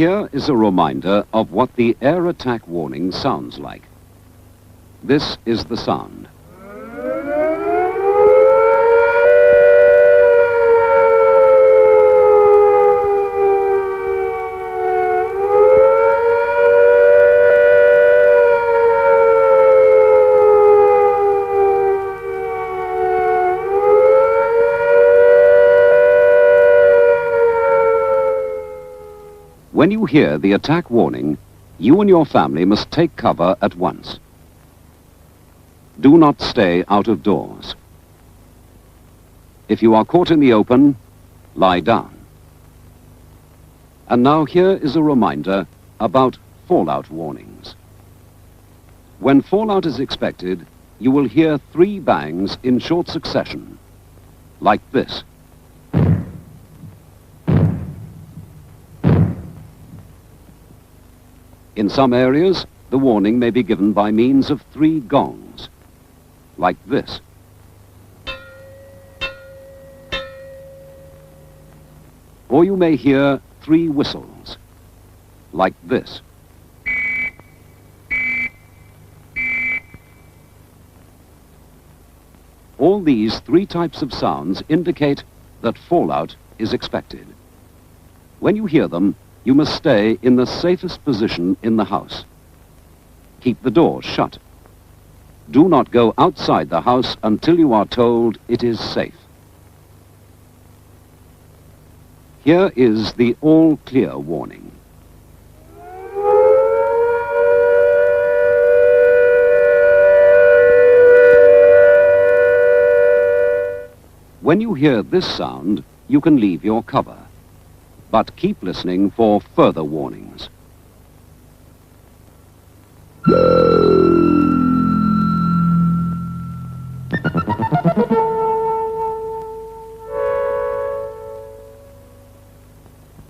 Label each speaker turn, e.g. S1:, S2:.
S1: Here is a reminder of what the air attack warning sounds like. This is the sound. When you hear the attack warning, you and your family must take cover at once. Do not stay out of doors. If you are caught in the open, lie down. And now here is a reminder about fallout warnings. When fallout is expected, you will hear 3 bangs in short succession, like this. In some areas, the warning may be given by means of 3 gongs, like this. Or you may hear 3 whistles, like this. All these 3 types of sounds indicate that fallout is expected. When you hear them, you must stay in the safest position in the house. Keep the doors shut. Do not go outside the house until you are told it is safe. Here is the all clear warning. When you hear this sound, you can leave your cover. But keep listening for further warnings.